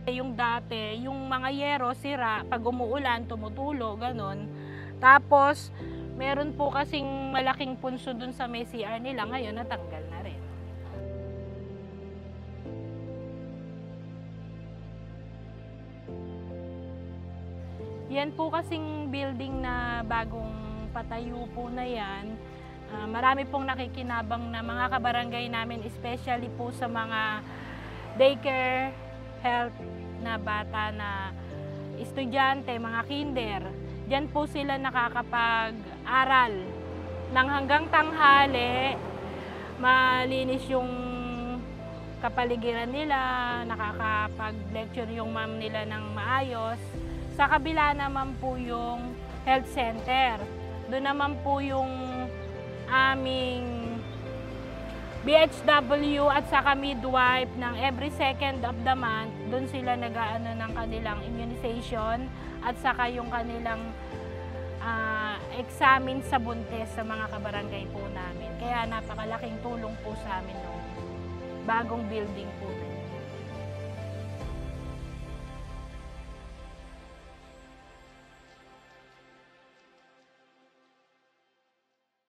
Yung dati, yung mga yero sira, pag umuulan, tumutulo, ganon. Tapos, meron po kasing malaking punso dun sa may CR nila, ngayon natanggal na rin. Yan po kasing building na bagong patayo po na yan. Marami pong nakikinabang na mga kabarangay namin, especially po sa mga daycare, health na bata na estudyante, mga kinder. Diyan po sila nakakapag-aral nang hanggang tanghali, malinis yung kapaligiran nila, nakakapag-lecture yung ma'am nila ng maayos. Sa kabila naman po yung health center. Doon naman po yung aming BHW at saka midwife ng every second of the month. Doon sila nag-aano ng kanilang immunization at saka yung kanilang examine sa buntis sa mga kabarangay po namin. Kaya napakalaking tulong po sa amin ng bagong building po.